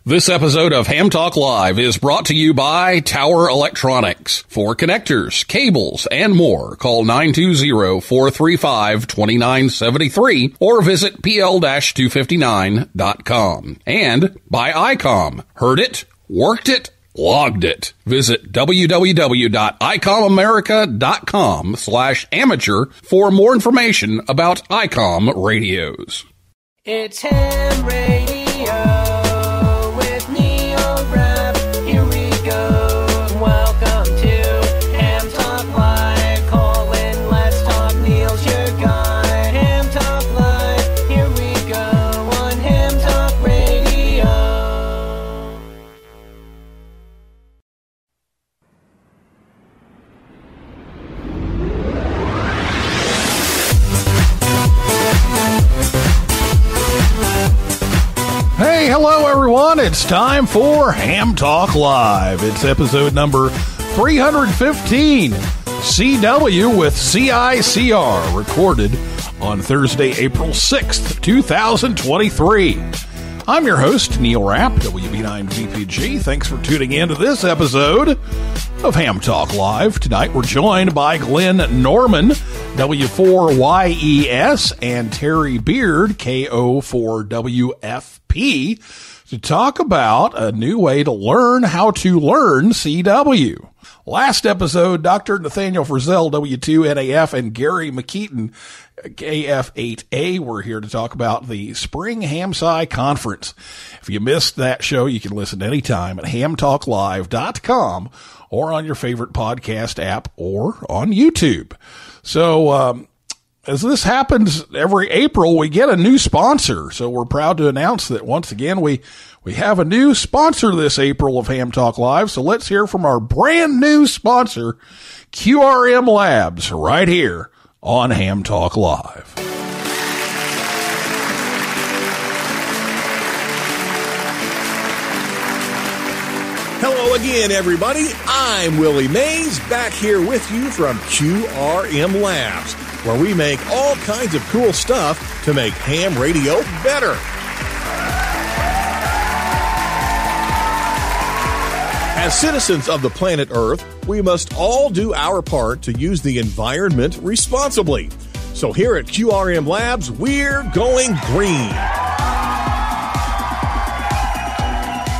This episode of Ham Talk Live is brought to you by Tower Electronics. For connectors, cables, and more, call 920-435-2973 or visit pl-259.com. And by ICOM. Heard it, worked it, logged it. Visit www.icomamerica.com/amateur for more information about ICOM radios. It's Ham Radio. Hey, hello everyone. It's time for Ham Talk Live. It's episode number 315, CW with CICR, recorded on Thursday, April 6th, 2023. I'm your host, Neil Rapp, WB9VPG. Thanks for tuning in to this episode of Ham Talk Live. Tonight we're joined by Glenn Norman, W4YES, and Teri Beard, KO4WFP, to talk about a new way to learn how to learn CW. Last episode, Dr. Nathaniel Frizzell, W2NAF, and Gary McKeaton, KF8A, were here to talk about the Spring HamSci Conference. If you missed that show, you can listen anytime at hamtalklive.com or on your favorite podcast app or on YouTube. So, as this happens every April, we get a new sponsor. So we're proud to announce that once again, we have a new sponsor this April of Ham Talk Live. So let's hear from our brand new sponsor, QRM Labs, right here on Ham Talk Live. Hello again, everybody. I'm Willie Mays, back here with you from QRM Labs, where we make all kinds of cool stuff to make ham radio better. As citizens of the planet Earth, we must all do our part to use the environment responsibly. So here at QRM Labs, we're going green.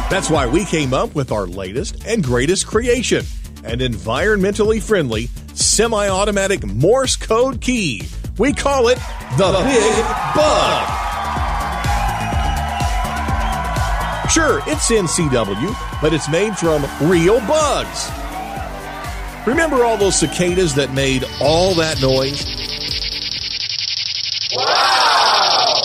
That's why we came up with our latest and greatest creation, an environmentally friendly, semi-automatic Morse code key. We call it the Big Bug. Sure, it's in CW, but it's made from real bugs. Remember all those cicadas that made all that noise? Wow!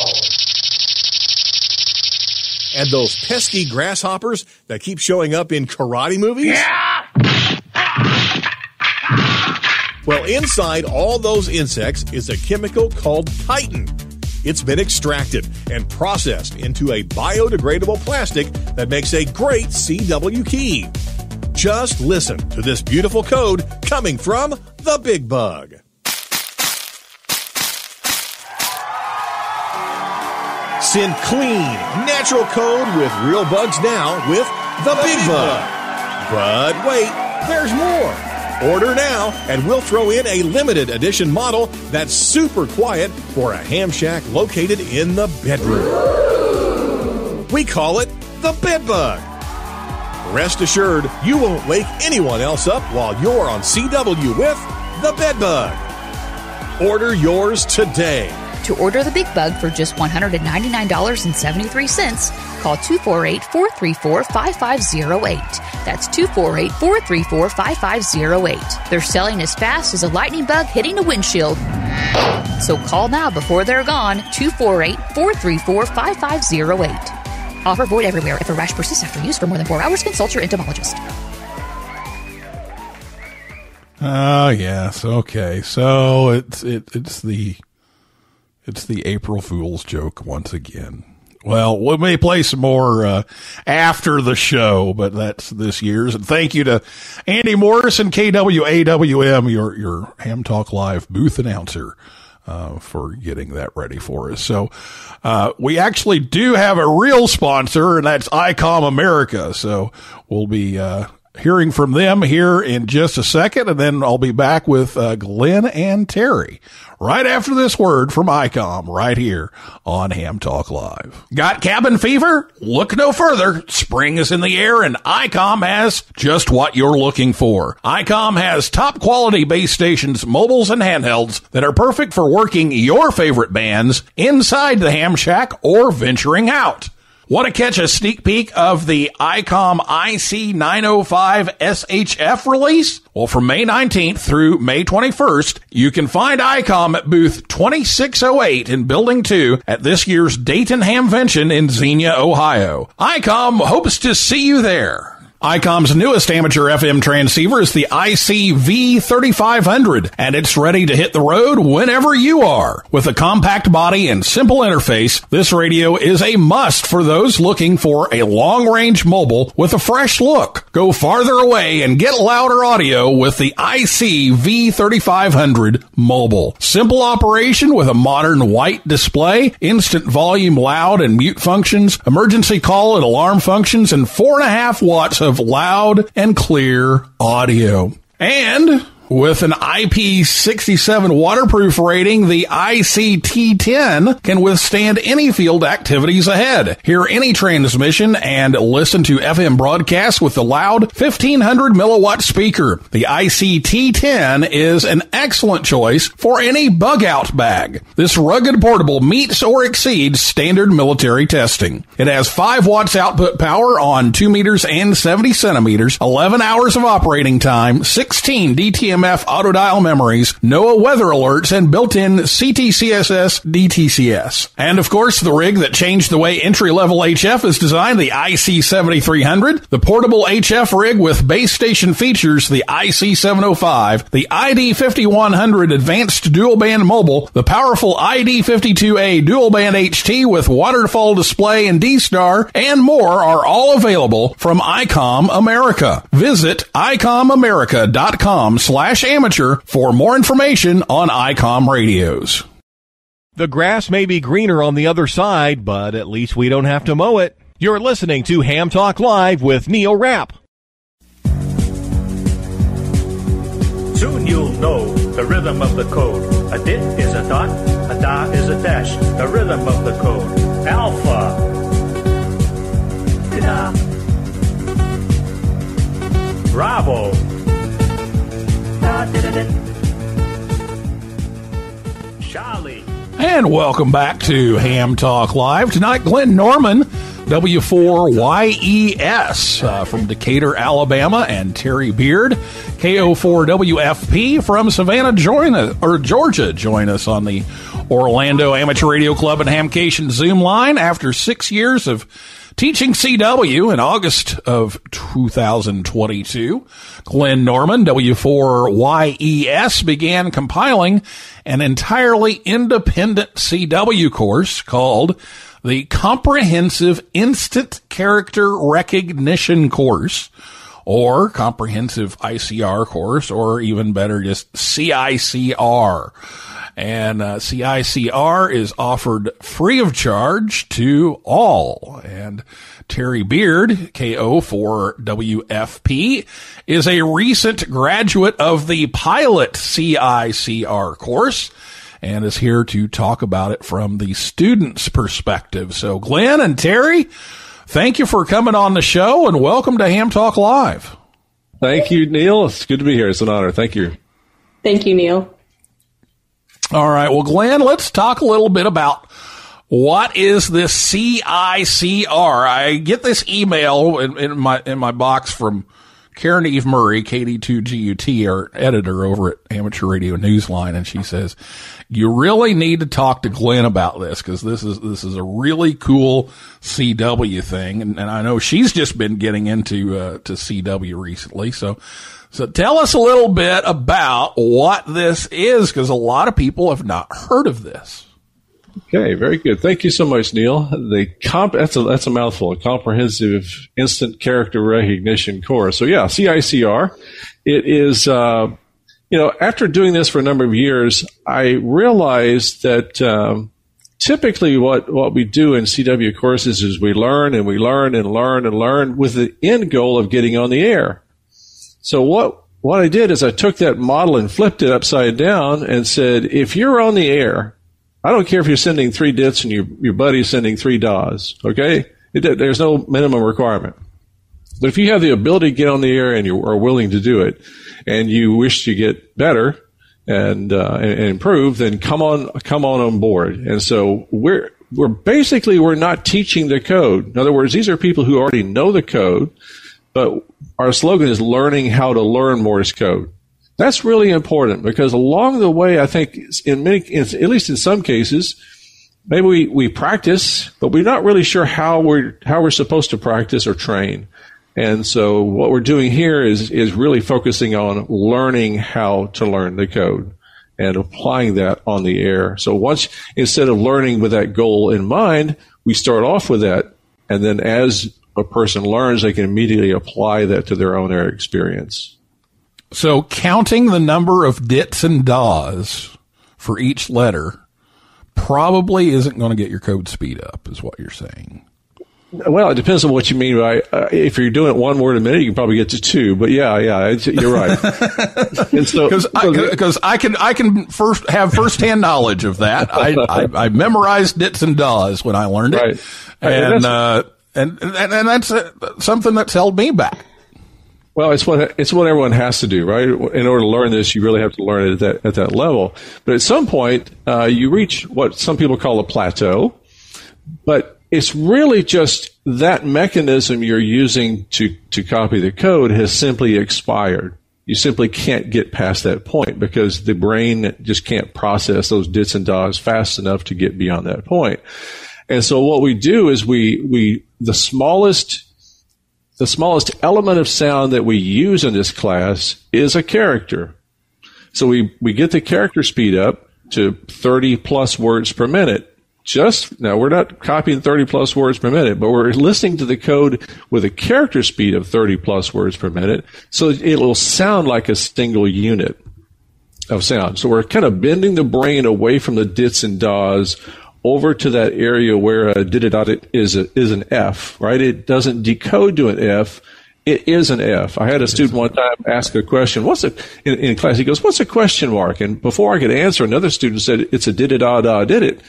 And those pesky grasshoppers that keep showing up in karate movies? Yeah! Well, inside all those insects is a chemical called chitin. It's been extracted and processed into a biodegradable plastic that makes a great CW key. Just listen to this beautiful code coming from the Big Bug. Send clean, natural code with real bugs now with the Big Bug. But wait, there's more. Order now, and we'll throw in a limited edition model that's super quiet for a ham shack located in the bedroom. We call it the Bed Bug. Rest assured, you won't wake anyone else up while you're on CW with the Bed Bug. Order yours today. To order the Big Bug for just $199.73, call 248-434-5508. That's 248-434-5508. They're selling as fast as a lightning bug hitting a windshield. So call now before they're gone, 248-434-5508. Offer void everywhere. If a rash persists after use for more than 4 hours, consult your entomologist. Yes, okay. So it's the April Fool's joke once again. Well, we may play some more after the show, but that's this year's. And thank you to Andy Morrison, KWAWM, your Ham Talk Live booth announcer, for getting that ready for us. So, we actually do have a real sponsor, and that's ICOM America. So we'll be, hearing from them here in just a second, and then I'll be back with, Glenn and Teri right after this word from ICOM right here on Ham Talk Live. Got cabin fever? Look no further. Spring is in the air, and ICOM has just what you're looking for. ICOM has top quality base stations, mobiles, and handhelds that are perfect for working your favorite bands inside the ham shack or venturing out. Want to catch a sneak peek of the ICOM IC905 SHF release? Well, from May 19th through May 21st, you can find ICOM at booth 2608 in Building 2 at this year's Dayton Hamvention in Xenia, Ohio. ICOM hopes to see you there. ICOM's newest amateur FM transceiver is the IC-V3500, and it's ready to hit the road whenever you are. With a compact body and simple interface, this radio is a must for those looking for a long-range mobile with a fresh look. Go farther away and get louder audio with the IC-V3500 mobile. Simple operation with a modern white display, instant volume loud and mute functions, emergency call and alarm functions, and 4.5 watts of loud and clear audio. And with an IP67 waterproof rating, the ICT10 can withstand any field activities ahead. Hear any transmission and listen to FM broadcasts with the loud 1500 milliwatt speaker. The ICT10 is an excellent choice for any bug-out bag. This rugged portable meets or exceeds standard military testing. It has 5 watts output power on 2 meters and 70 centimeters, 11 hours of operating time, 16 DTMF auto dial memories, NOAA weather alerts, and built-in CTCSS DTCS. And of course, the rig that changed the way entry-level HF is designed, the IC7300, the portable HF rig with base station features, the IC705, the ID5100 advanced dual-band mobile, the powerful ID52A dual-band HT with waterfall display and D-Star, and more are all available from ICOM America. Visit ICOMAmerica.com/amateur for more information on ICOM radios. The grass may be greener on the other side, but at least we don't have to mow it. You're listening to Ham Talk Live with Neil Rapp. Soon you'll know the rhythm of the code. A dit is a dot, a da is a dash. The rhythm of the code. Alpha. Da. Bravo. Charlie. And welcome back to Ham Talk Live. Tonight, Glenn Norman, W4YES from Decatur, Alabama, and Teri Beard, KO4WFP from Savannah, Georgia. Join us on the Orlando Amateur Radio Club and Hamcation Zoom line after 6 years of teaching CW in August of 2022. Glenn Norman, W4YES, began compiling an entirely independent CW course called the Comprehensive Instant Character Recognition Course, or Comprehensive ICR course, or even better, just CICR. And CICR is offered free of charge to all. And Teri Beard, KO4WFP, is a recent graduate of the pilot CICR course and is here to talk about it from the student's perspective. So Glenn and Teri, thank you for coming on the show, and welcome to Ham Talk Live. Thank you, Neil. It's good to be here. It's an honor. Thank you. Thank you, Neil. All right. Well, Glenn, let's talk a little bit about what is this CICR. I get this email in my box from Karen Eve Murray, KD2GUT, our editor over at Amateur Radio Newsline, and she says, you really need to talk to Glenn about this, because this is a really cool CW thing, and I know she's just been getting into to CW recently. So tell us a little bit about what this is, because a lot of people have not heard of this. Okay, very good. Thank you so much, Neil. That's a mouthful. A Comprehensive Instant Character Recognition course. So yeah, CICR. It is after doing this for a number of years, I realized that typically what we do in CW courses is we learn and we learn and learn and learn with the end goal of getting on the air. So what I did is I took that model and flipped it upside down and said, if you're on the air, I don't care if you're sending 3 dits and your buddy's sending 3 DAWs, okay? There's no minimum requirement. But if you have the ability to get on the air and you are willing to do it, and you wish to get better and improve, then come on board. And so we're not teaching the code. In other words, these are people who already know the code, but our slogan is learning how to learn Morse code. That's really important because along the way, I think at least in some cases, maybe we practice, but we're not really sure how we're supposed to practice or train. And so what we're doing here is really focusing on learning how to learn the code and applying that on the air. So instead of learning with that goal in mind, we start off with that. And then as a person learns, they can immediately apply that to their own air experience. So counting the number of dits and DAWs for each letter probably isn't going to get your code speed up, is what you're saying. Well, it depends on what you mean by, if you're doing it 1 word a minute, you can probably get to 2, but you're right. Because I can have firsthand knowledge of that. I memorized dits and DAWs when I learned it. Right. And that's something that's held me back. Well, it's what everyone has to do, right? In order to learn this, you really have to learn it at that level. But at some point, you reach what some people call a plateau, but it's really just that mechanism you're using to copy the code has simply expired. You simply can't get past that point because the brain just can't process those dits and DAWs fast enough to get beyond that point. And so what we do is the smallest element of sound that we use in this class is a character. So we get the character speed up to 30 plus words per minute. Now, we're not copying 30 plus words per minute, but we're listening to the code with a character speed of 30 plus words per minute, so it'll sound like a single unit of sound. So we're kind of bending the brain away from the dits and DAWs over to that area where a did-a-dot is an F, right? It doesn't decode to an F. It is an F. I had a student one time ask a question. In class? He goes, "What's a question mark?" And before I could answer, another student said, "It's a did-a-da-da, did it?"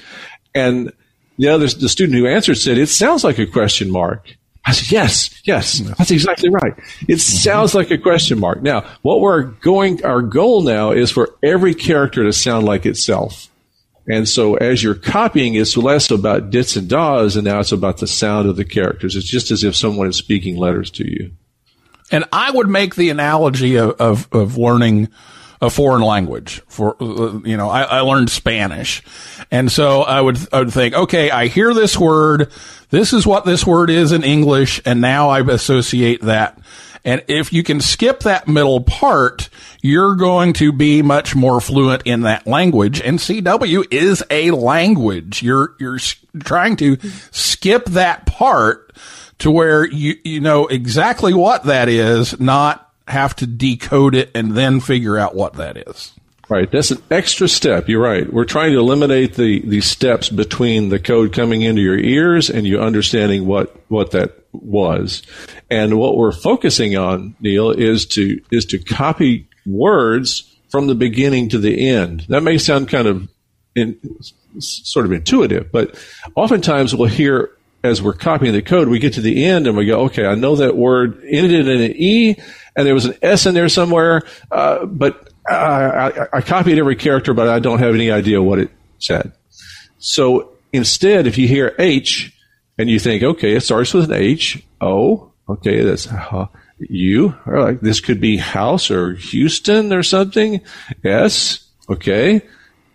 And the student who answered said, "It sounds like a question mark." I said, yes, that's exactly right. It sounds like a question mark. Now, our goal now is for every character to sound like itself. And so as you're copying, it's less about dits and DAWs, and now it's about the sound of the characters. It's just as if someone is speaking letters to you. And I would make the analogy of learning a foreign language. I learned Spanish. And so I would think, okay, I hear this word. This is what this word is in English. And now I associate that. And if you can skip that middle part, you're going to be much more fluent in that language. And CW is a language. You're trying to skip that part to where you know exactly what that is, not have to decode it and then figure out what that is. Right. That's an extra step. You're right. We're trying to eliminate the steps between the code coming into your ears and you understanding what that was. And what we're focusing on, Neil, is to copy words from the beginning to the end. That may sound kind of sort of intuitive, but oftentimes we'll hear as we're copying the code, we get to the end and we go, okay, I know that word ended in an E and there was an S in there somewhere, but I copied every character, but I don't have any idea what it said. So instead, if you hear H and you think, okay, it starts with an H, O, okay, that's U, or like this could be house or Houston or something, S, okay,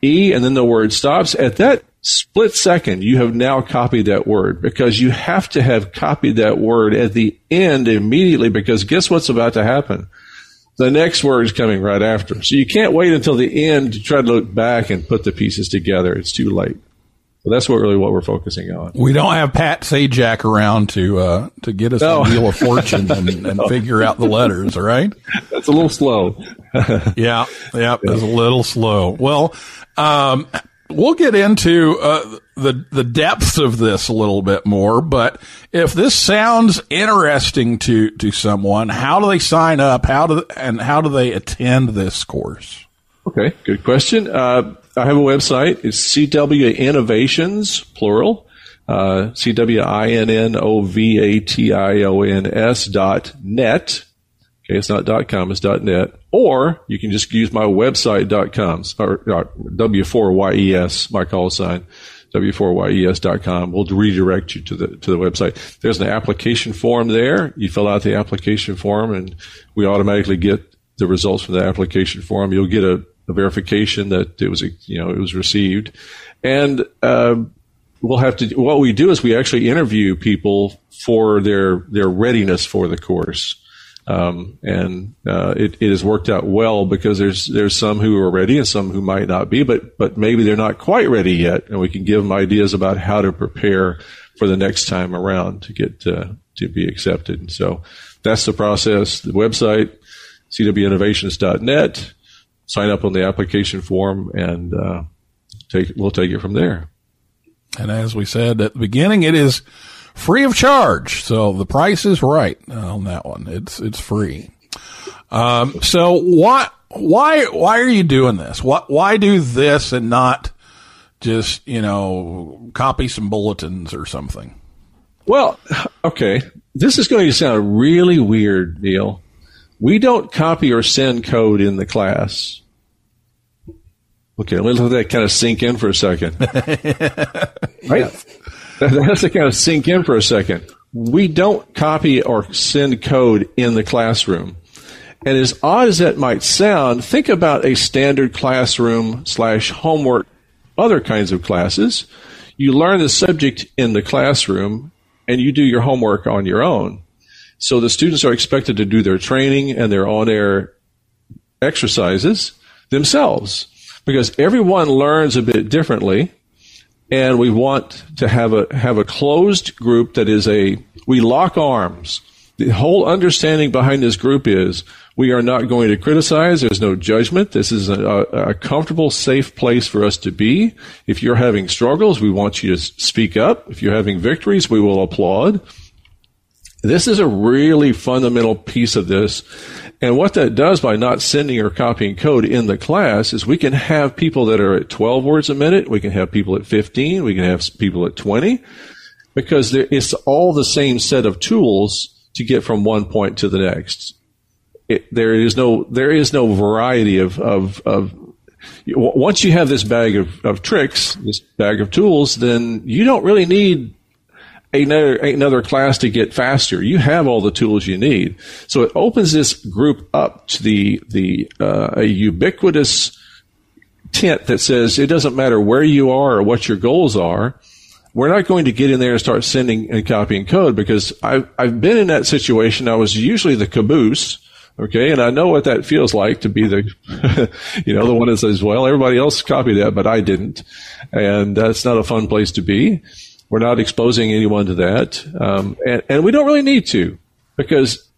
E, and then the word stops. At that split second, you have now copied that word because you have to have copied that word at the end immediately because guess what's about to happen? The next word is coming right after. So you can't wait until the end to try to look back and put the pieces together. It's too late. So that's what we're focusing on. We don't have Pat Sajak around to get us a Wheel of Fortune and figure out the letters, all right? That's a little slow. Yeah, it's a little slow. Well, we'll get into the depths of this a little bit more, but if this sounds interesting to someone, how do they sign up? How do they attend this course? Okay, good question. I have a website. It's CW Innovations, plural, CWINNOVATIONS.net. Okay, it's not .com, it's .net. Or you can just use my website .com, or W4YES, my call sign, W4YES.com. We'll redirect you to the website. There's an application form there. You fill out the application form, and we automatically get the results from the application form. You'll get a verification that it was received. And what we do is we actually interview people for their readiness for the course. It has worked out well because there's some who are ready and some who might not be, but maybe they're not quite ready yet, and we can give them ideas about how to prepare for the next time around to get to be accepted. And so that's the process. The website, CWInnovations.net, sign up on the application form, and we'll take it from there. And as we said at the beginning, it is free of charge, so the price is right on that one. It's free. So why are you doing this? Why do this and not just copy some bulletins or something? Well, okay, this is going to sound really weird, Neil. We don't copy or send code in the class. Okay, let's let that kind of sink in for a second. Right? That has to kind of sink in for a second. We don't copy or send code in the classroom. And as odd as that might sound, think about a standard classroom / homework, other kinds of classes. You learn the subject in the classroom, and you do your homework on your own. So the students are expected to do their training and their on-air exercises themselves, because everyone learns a bit differently. And we want to have a closed group that is we lock arms. The whole understanding behind this group is we are not going to criticize. There's no judgment. This is a comfortable, safe place for us to be. If you're having struggles, we want you to speak up. If you're having victories, we will applaud. This is a really fundamental piece of this. And what that does by not sending or copying code in the class is we can have people that are at 12 words a minute. We can have people at 15. We can have people at 20, because it's all the same set of tools to get from one point to the next. There is no variety of once you have this bag of tricks, this bag of tools, then you don't really need another class to get faster. You have all the tools you need. So it opens this group up to a ubiquitous tent that says it doesn't matter where you are or what your goals are. We're not going to get in there and start sending and copying code, because I've been in that situation. I was usually the caboose. Okay. And I know what that feels like to be the, the one that says, well, everybody else copied that, but I didn't. And that's not a fun place to be. We're not exposing anyone to that. And we don't really need to, because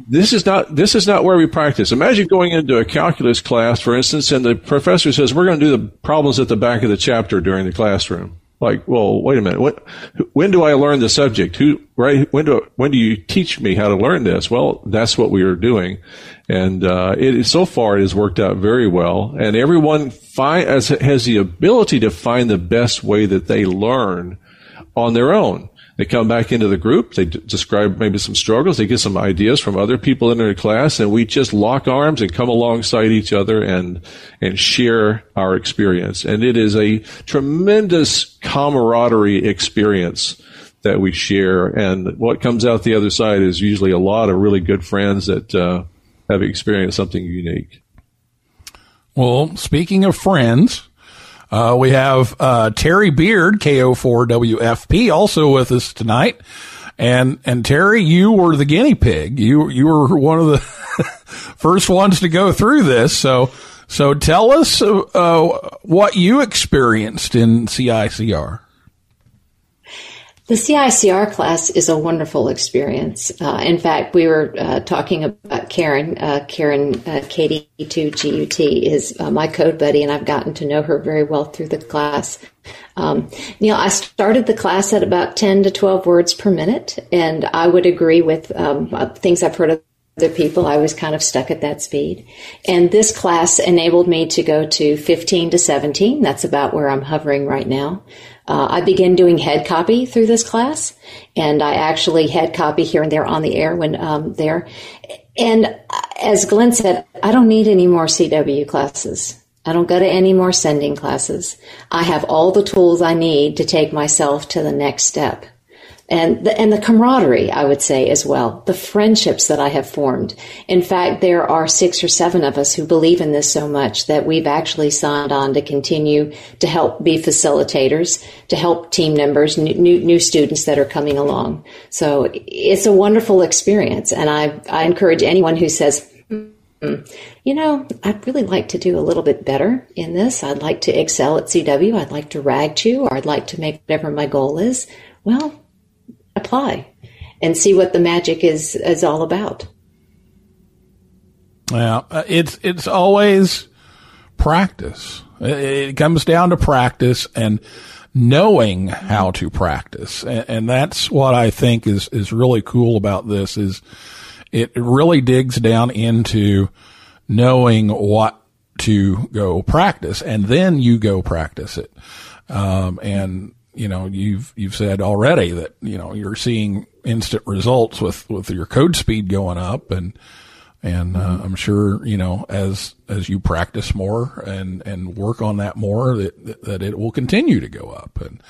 this is not where we practice. Imagine going into a calculus class, for instance, and the professor says, we're going to do the problems at the back of the chapter during the classroom. Like, well, wait a minute. When do I learn the subject? When do you teach me how to learn this? Well, that's what we are doing. And, so far it has worked out very well. And everyone has the ability to find the best way that they learn on their own. They come back into the group. They describe maybe some struggles. They get some ideas from other people in their class, and we just lock arms and come alongside each other and share our experience. And it is a tremendous camaraderie experience that we share. And what comes out the other side is usually a lot of really good friends that have experienced something unique. Well, speaking of friends, we have Teri Beard, KO4WFP, also with us tonight. And Teri, you were the guinea pig. You were one of the first ones to go through this. So tell us what you experienced in CICR. The CICR class is a wonderful experience. In fact, we were talking about Karen. Karen KD2GUT is my code buddy, and I've gotten to know her very well through the class. Neil, I started the class at about 10 to 12 words per minute, and I would agree with things I've heard of other people. I was kind of stuck at that speed. And this class enabled me to go to 15 to 17. That's about where I'm hovering right now. I began doing head copy through this class, and I actually head copy here and there on the air when there. And as Glenn said, I don't need any more CW classes. I don't go to any more sending classes. I have all the tools I need to take myself to the next step. And the camaraderie, I would say, as well, the friendships that I have formed. In fact, there are 6 or 7 of us who believe in this so much that we've actually signed on to continue to help be facilitators, to help team members, new students that are coming along. So it's a wonderful experience. And I encourage anyone who says, you know, I'd really like to do a little bit better in this. I'd like to excel at CW. I'd like to rag chew, or I'd like to make whatever my goal is. Well, apply and see what the magic is all about. Yeah, it's always practice. It comes down to practice and knowing how to practice. And that's what I think is really cool about this is it really digs down into knowing what to go practice, and then you go practice it. And you know, you've said already that, you know, you're seeing instant results with your code speed going up, and I'm sure, you know, as you practice more and work on that more, that it will continue to go up. And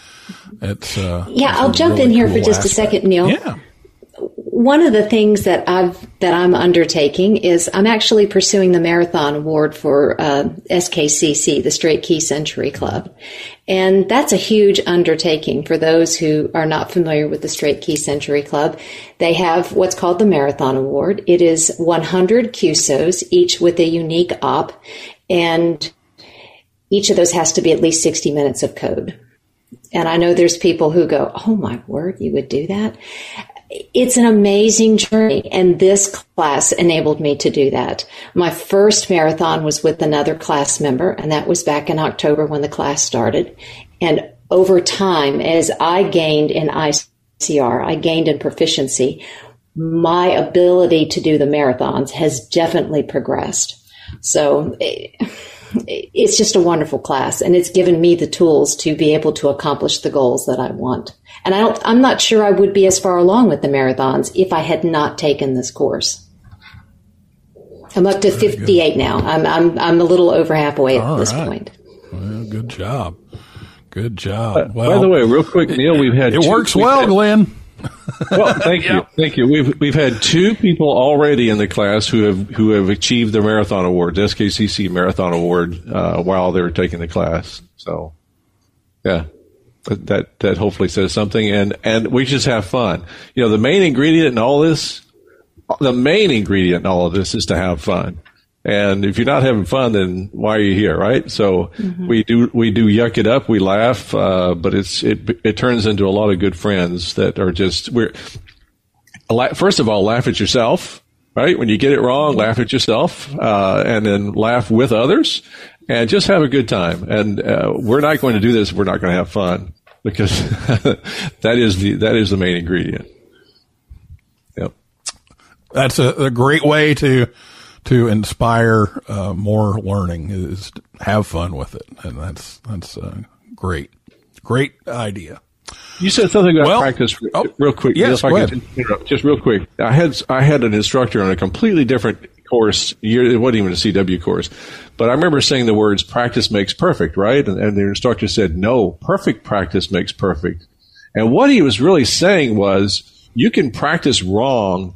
it's I'll jump in here for just a second, Neil. Yeah. One of the things that I'm undertaking is I'm actually pursuing the Marathon Award for SKCC, the Straight Key Century Club. And that's a huge undertaking for those who are not familiar with the Straight Key Century Club. They have what's called the Marathon Award. It is 100 QSOs, each with a unique op, and each of those has to be at least 60 minutes of code. And I know there's people who go, oh my word, you would do that? It's an amazing journey, and this class enabled me to do that. My first marathon was with another class member, and that was back in October when the class started. And over time, as I gained in ICR, I gained in proficiency, my ability to do the marathons has definitely progressed. So it's just a wonderful class, and it's given me the tools to be able to accomplish the goals that I want. And I'm not sure I would be as far along with the marathons if I had not taken this course. I'm up to 58 now. I'm a little over halfway at this point. Well, good job. Good job. By the way, real quick, Neil, it works well, Glenn. Well, thank you. Thank you. We've had 2 people already in the class who have achieved the Marathon Award, the SKCC Marathon Award, while they were taking the class. So, yeah, that hopefully says something. And we just have fun. You know, the main ingredient in all of this is to have fun. And if you're not having fun, then why are you here, right? So we do yuck it up, we laugh, but it turns into a lot of good friends that are just first of all, laugh at yourself, right? When you get it wrong, laugh at yourself, and then laugh with others, and just have a good time. And we're not going to do this if we're not going to have fun, because that is the main ingredient. Yep, that's a great way to inspire more learning, is to have fun with it, and that's great idea. You said something about practice real quick. Yes, if I could interrupt, just real quick. I had an instructor on a completely different course. It wasn't even a CW course, but I remember saying the words "practice makes perfect," right? And the instructor said, "No, perfect practice makes perfect." And what he was really saying was, you can practice wrong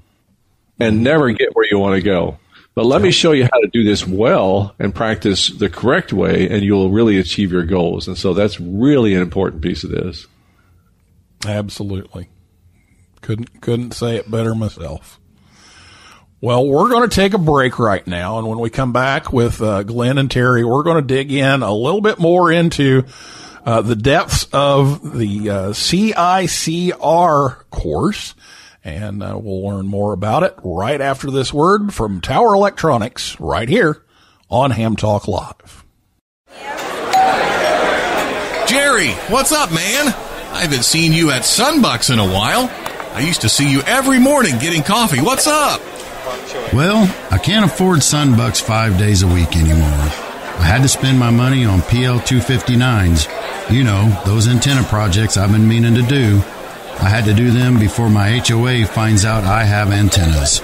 and never get where you want to go. But let me show you how to do this well and practice the correct way, and you'll really achieve your goals. And so that's really an important piece of this. Absolutely. Couldn't say it better myself. Well, we're going to take a break right now, and when we come back with Glenn and Teri, we're going to dig in a little bit more into the depths of the CICR course, and we'll learn more about it right after this word from Tower Electronics right here on Ham Talk Live. Jerry, what's up, man? I haven't seen you at Sunbucks in a while. I used to see you every morning getting coffee. What's up? Well, I can't afford Sunbucks 5 days a week anymore. I had to spend my money on PL259s. You know, those antenna projects I've been meaning to do. I had to do them before my HOA finds out I have antennas.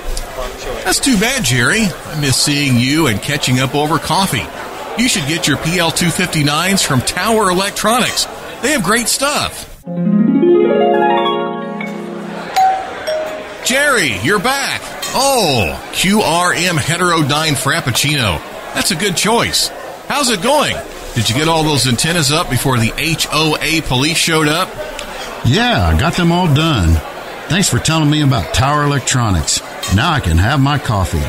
That's too bad, Jerry. I miss seeing you and catching up over coffee. You should get your PL259s from Tower Electronics. They have great stuff. Jerry, you're back. Oh, QRM Heterodyne Frappuccino. That's a good choice. How's it going? Did you get all those antennas up before the HOA police showed up? Yeah, I got them all done. Thanks for telling me about Tower Electronics. Now I can have my coffee.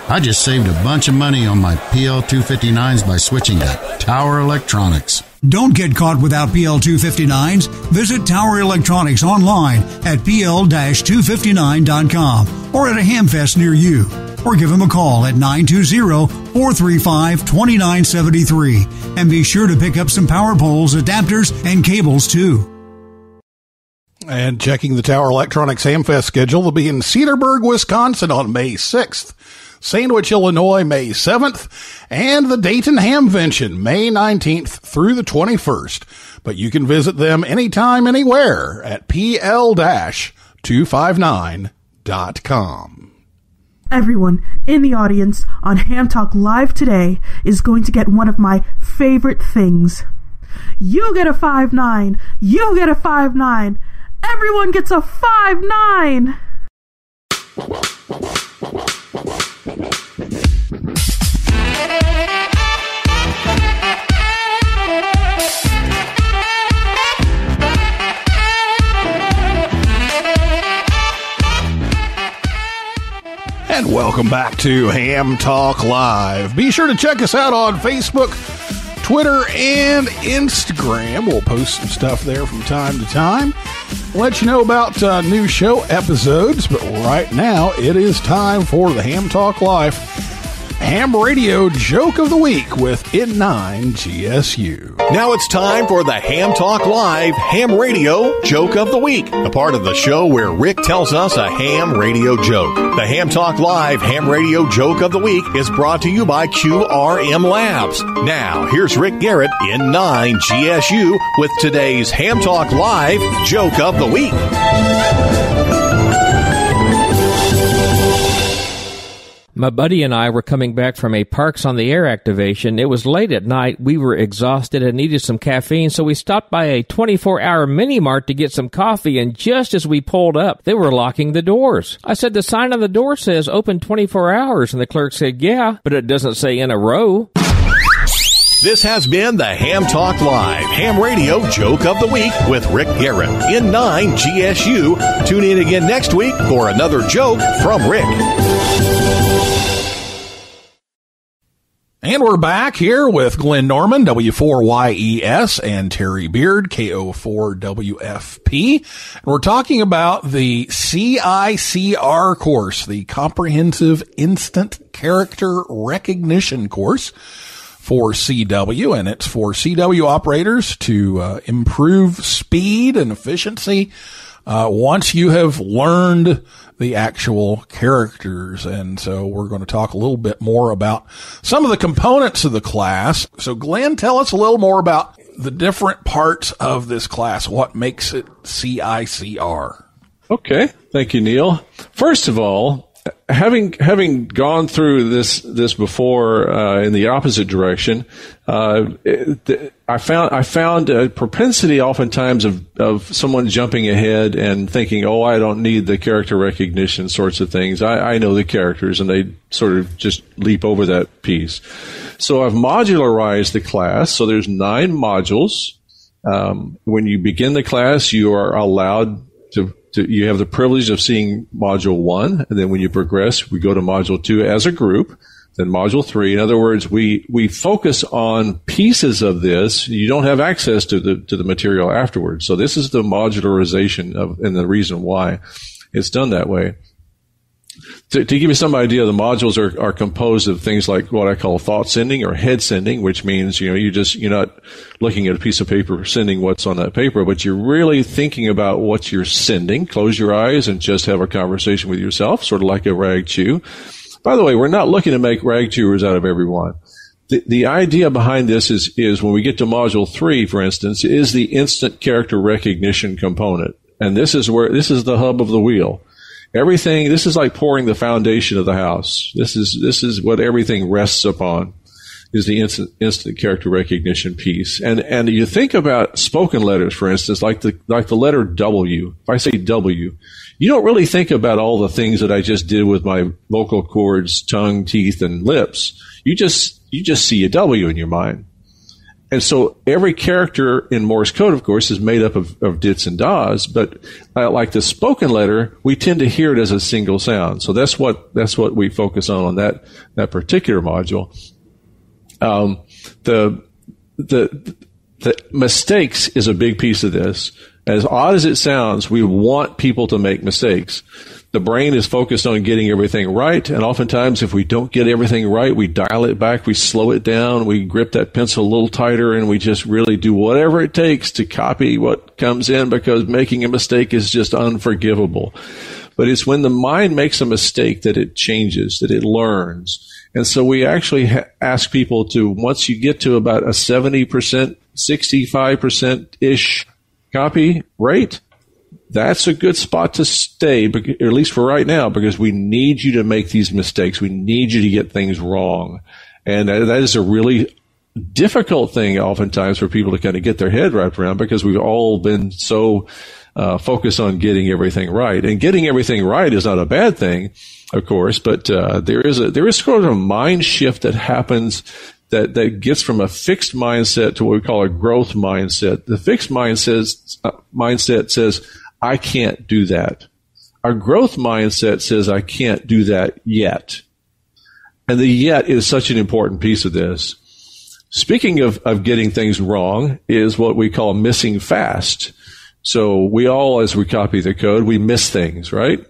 I just saved a bunch of money on my PL259s by switching to Tower Electronics. Don't get caught without PL259s. Visit Tower Electronics online at PL-259.com or at a Hamfest near you. Or give them a call at 920-435-2973. And be sure to pick up some power poles, adapters, and cables too. And checking the Tower Electronics Hamfest schedule, they'll be in Cedarburg, Wisconsin on May 6th. Sandwich, Illinois, May 7th, and the Dayton Hamvention, May 19th through the 21st. But you can visit them anytime, anywhere at pl-259.com. Everyone in the audience on Ham Talk Live today is going to get one of my favorite things. You get a 5-9. You get a 5-9. Everyone gets a 5-9. And welcome back to Ham Talk Live. Be sure to check us out on Facebook, Twitter, and Instagram. We'll post some stuff there from time to time. Let you know about new show episodes, but right now it is time for the Ham Talk Live Ham Radio Joke of the Week with N9 GSU. Now it's time for the Ham Talk Live Ham Radio Joke of the Week, the part of the show where Rick tells us a ham radio joke. The Ham Talk Live Ham Radio Joke of the Week is brought to you by QRM Labs. Now, here's Rick Garrett in 9 GSU with today's Ham Talk Live Joke of the Week. My buddy and I were coming back from a Parks on the Air activation. It was late at night. We were exhausted and needed some caffeine, so we stopped by a 24-hour mini-mart to get some coffee, and just as we pulled up, they were locking the doors. I said, the sign on the door says open 24 hours, and the clerk said, yeah, but it doesn't say in a row. This has been the Ham Talk Live Ham Radio Joke of the Week with Rick Garrett in 9 GSU. Tune in again next week for another joke from Rick. And we're back here with Glenn Norman, W4YES, and Teri Beard, KO4WFP. And we're talking about the CICR course, the Comprehensive Instant Character Recognition course for CW, and it's for CW operators to improve speed and efficiency once you have learned the actual characters. And so we're going to talk a little bit more about some of the components of the class. So Glenn, tell us a little more about the different parts of this class. What makes it CICR? Okay. Thank you, Neil. First of all, having gone through this before in the opposite direction, I found a propensity oftentimes of someone jumping ahead and thinking, oh, I don't need the character recognition sorts of things. I know the characters, and they sort of just leap over that piece. So I've modularized the class. So there's 9 modules. When you begin the class, you are allowed you have the privilege of seeing module 1, and then when you progress, we go to module 2 as a group. than Module 3. In other words, we focus on pieces of this. You don't have access to the material afterwards. So this is the modularization and the reason why it's done that way. To give you some idea, the modules are composed of things like what I call thought sending or head sending, which means, you're not looking at a piece of paper sending what's on that paper, but you're really thinking about what you're sending. Close your eyes and just have a conversation with yourself, sort of like a rag chew. By the way, we're not looking to make rag chewers out of everyone. The idea behind this is when we get to Module 3, for instance, is the instant character recognition component. And this is the hub of the wheel. Everything, this is like pouring the foundation of the house. This is what everything rests upon, is the instant character recognition piece. And you think about spoken letters, for instance, like the letter W. If I say W, you don't really think about all the things that I just did with my vocal cords, tongue, teeth, and lips. You just see a W in your mind. And so every character in Morse code, of course, is made up of dits and das, but like the spoken letter, we tend to hear it as a single sound. So that's what we focus on that particular module. The mistakes is a big piece of this. As odd as it sounds, we want people to make mistakes. The brain is focused on getting everything right, and oftentimes if we don't get everything right, we dial it back, we slow it down, we grip that pencil a little tighter, and we just really do whatever it takes to copy what comes in, because making a mistake is just unforgivable. But it's when the mind makes a mistake that it changes, that it learns. And so we actually ask people to, once you get to about a 70%, 65%-ish copy rate, that's a good spot to stay, at least for right now, because we need you to make these mistakes. We need you to get things wrong. And that is a really difficult thing oftentimes for people to kind of get their head wrapped around, because we've all been so focused on getting everything right. And getting everything right is not a bad thing, of course, but there is sort of a mind shift that happens that gets from a fixed mindset to what we call a growth mindset. The fixed mindset says, I can't do that. Our growth mindset says, I can't do that yet. And the yet is such an important piece of this. Speaking of getting things wrong is what we call missing fast. So we all, as we copy the code, we miss things, right?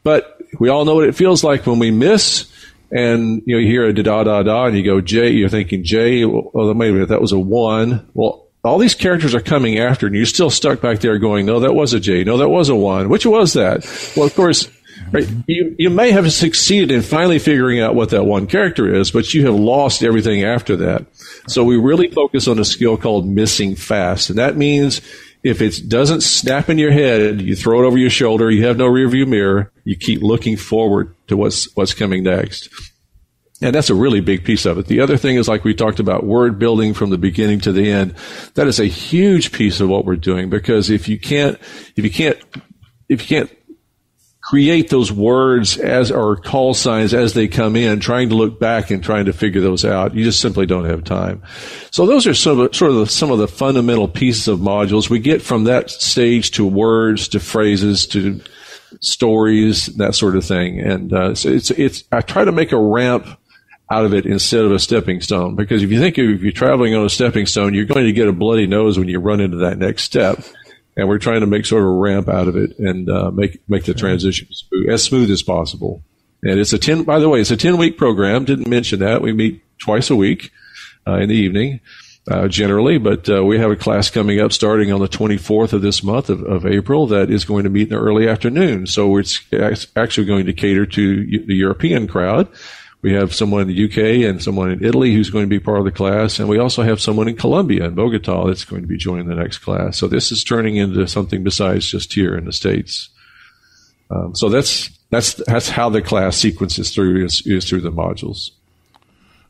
But we all know what it feels like when we miss, and you hear a da-da-da, and you go J, you're thinking J, well, maybe that was a 1. Well, all these characters are coming after, and you're still stuck back there going, no, that was a J. No, that was a 1. Which was that? Well, of course, right, you may have succeeded in finally figuring out what that one character is, but you have lost everything after that. So we really focus on a skill called missing fast. And that means if it doesn't snap in your head, you throw it over your shoulder, you have no rearview mirror, you keep looking forward to what's coming next. And that's a really big piece of it. The other thing is, like we talked about, word building from the beginning to the end. That is a huge piece of what we're doing, because if you can't create those words or call signs as they come in, trying to look back and trying to figure those out, you just simply don't have time. So those are some of the fundamental pieces of modules. We get from that stage to words, to phrases, to stories, that sort of thing. And so I try to make a ramp out of it instead of a stepping stone, because if you're traveling on a stepping stone, you're going to get a bloody nose when you run into that next step. And we're trying to make sort of a ramp out of it and make the transition as smooth as possible. And it's a 10-week program. Didn't mention that. We meet twice a week in the evening generally, but we have a class coming up starting on the 24th of this month of April that is going to meet in the early afternoon. So it's actually going to cater to the European crowd. We have someone in the UK and someone in Italy who's going to be part of the class. And we also have someone in Colombia, in Bogota, that's going to be joining the next class. So this is turning into something besides just here in the States. So that's how the class sequences through is through the modules.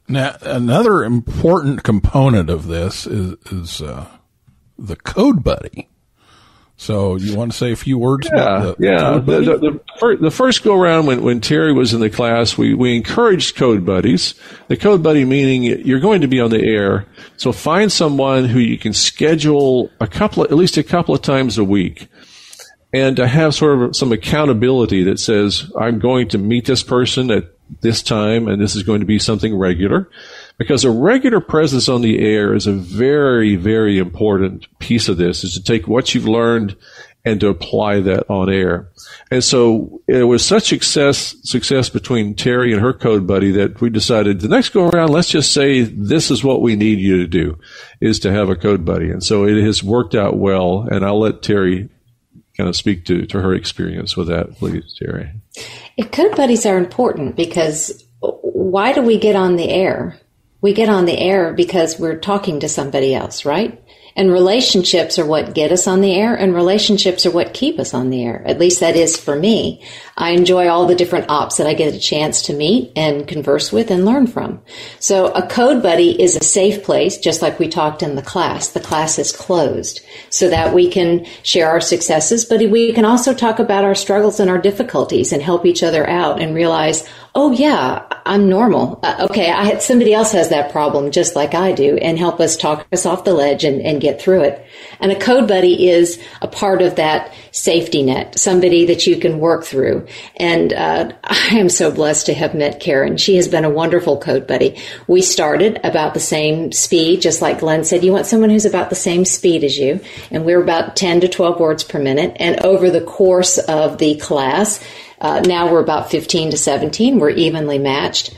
Now, another important component of this is the Code Buddy. So you want to say a few words about the Code Buddy? The first go around when Teri was in the class, we encouraged Code Buddies. The Code Buddy meaning you're going to be on the air, so find someone who you can schedule at least a couple of times a week, and to have sort of some accountability that says, I'm going to meet this person at this time, and this is going to be something regular, because a regular presence on the air is a very, very important piece of this, is to take what you've learned and to apply that on air. And so it was such success between Teri and her code buddy that we decided the next go around, let's just say this is what we need you to do, is to have a code buddy. And so it has worked out well, and I'll let Teri kind of speak to her experience with that, please, Teri. Code buddies are important because why do we get on the air? We get on the air because we're talking to somebody else, right? And relationships are what get us on the air, and relationships are what keep us on the air. At least that is for me. I enjoy all the different ops that I get a chance to meet and converse with and learn from. So a code buddy is a safe place, just like we talked in the class. The class is closed so that we can share our successes, but we can also talk about our struggles and our difficulties and help each other out and realize, oh yeah, I'm normal. Okay, somebody else has that problem just like I do, and help us talk us off the ledge and get through it. And a code buddy is a part of that safety net, somebody that you can work through. And I am so blessed to have met Karen. She has been a wonderful code buddy. We started about the same speed, just like Glenn said. You want someone who's about the same speed as you. And we're about 10 to 12 words per minute. And over the course of the class, now we're about 15 to 17. We're evenly matched.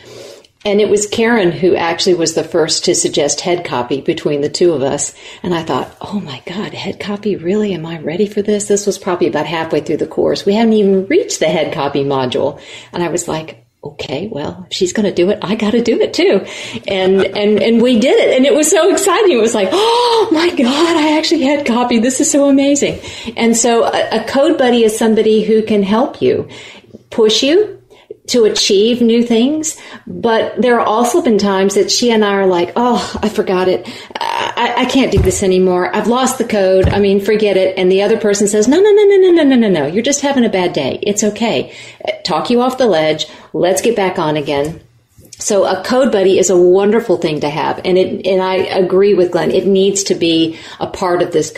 And it was Karen who actually was the first to suggest head copy between the two of us. And I thought, oh my God, head copy? Really? Am I ready for this? This was probably about halfway through the course. We hadn't even reached the head copy module. And I was like, okay, well, if she's going to do it, I got to do it too. And we did it. And it was so exciting. It was like, oh my God, I actually head copy. This is so amazing. And so a code buddy is somebody who can help you, push you to achieve new things. But there have also been times that she and I are like, oh, I forgot it. I can't do this anymore. I've lost the code. I mean, forget it. And the other person says, no. You're just having a bad day. It's okay. Talk you off the ledge. Let's get back on again. So a code buddy is a wonderful thing to have. And I agree with Glenn. It needs to be a part of this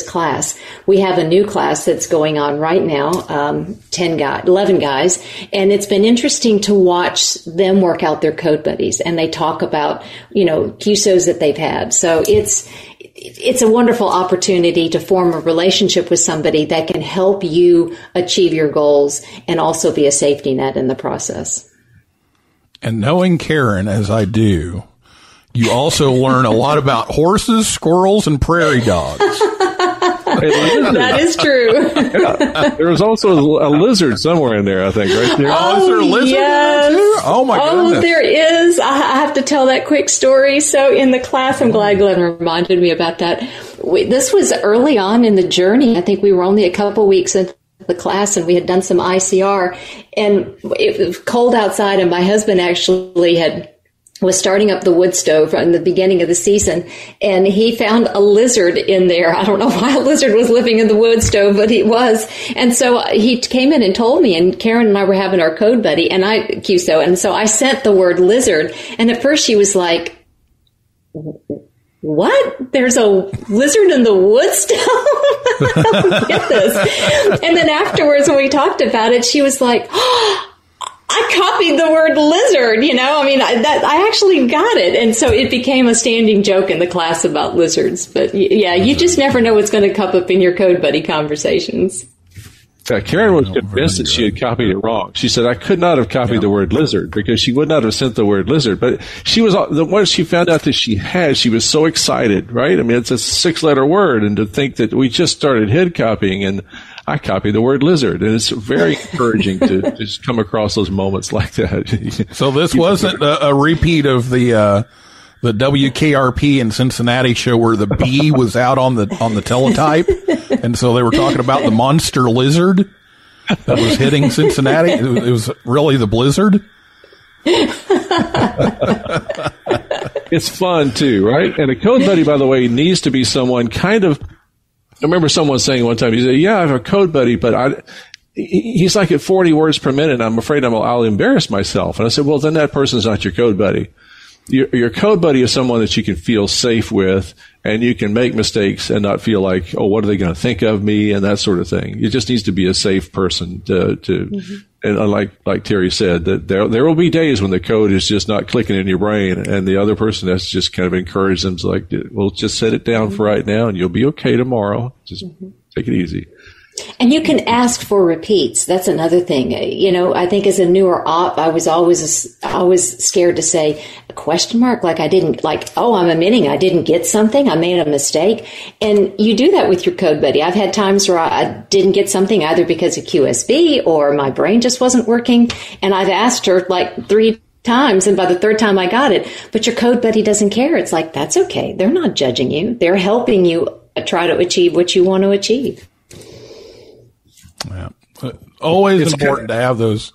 class. We have a new class that's going on right now, 11 guys. And it's been interesting to watch them work out their code buddies. And they talk about, QSOs that they've had. So it's a wonderful opportunity to form a relationship with somebody that can help you achieve your goals and also be a safety net in the process. And knowing Karen as I do, you also learn a lot about horses, squirrels, and prairie dogs. That is true. Yeah. There was also a lizard somewhere in there, I think, right there. Oh, is there a lizard yes. in there too? Oh, my goodness. Oh, there is. I have to tell that quick story. So in the class, I'm glad Glenn reminded me about that. This was early on in the journey. I think we were only a couple weeks into the class, and we had done some ICR, and it was cold outside, and my husband actually was starting up the wood stove in the beginning of the season, and he found a lizard in there. I don't know why a lizard was living in the wood stove, but he was. And so he came in and told me, and Karen and I were having our code buddy, and QSO, and so I sent the word lizard, and at first she was like, what? There's a lizard in the wood stove? I don't get this. And then afterwards, when we talked about it, she was like, oh, I copied the word lizard, I actually got it. And so it became a standing joke in the class about lizards. But yeah, you just never know what's going to come up in your code buddy conversations. Karen was convinced that she had copied it wrong. She said, I could not have copied the word lizard, because she would not have sent the word lizard. But once she found out that she was so excited, right? I mean, it's a 6-letter word, and to think that we just started head copying and I copied the word lizard. And it's very encouraging to just come across those moments like that. So this wasn't a repeat of the WKRP in Cincinnati show where the bee was out on the teletype, and so they were talking about the monster lizard that was hitting Cincinnati. It was really the blizzard. It's fun too, right? And a code buddy, by the way, needs to be someone kind of. I remember someone saying one time, he said, "Yeah, I have a code buddy, but he's like at 40 words per minute. I'm afraid I'll embarrass myself." And I said, "Well, then that person's not your code buddy." your code buddy is someone that you can feel safe with, and you can make mistakes and not feel like, oh, what are they going to think of me, and that sort of thing. It just needs to be a safe person and like Teri said, that there will be days when the code is just not clicking in your brain, and the other person has to just kind of encourage them to like, well, just set it down for right now, and you'll be okay tomorrow. Just take it easy. And you can ask for repeats. That's another thing. You know, I think as a newer op, I was always scared to say a question mark. Like I'm admitting I didn't get something. I made a mistake. And you do that with your code buddy. I've had times where I didn't get something either because of QSB or my brain just wasn't working. And I've asked her like 3 times, and by the 3rd time I got it. But your code buddy doesn't care. It's like, that's okay. They're not judging you. They're helping you try to achieve what you want to achieve. Yeah. Always important to have those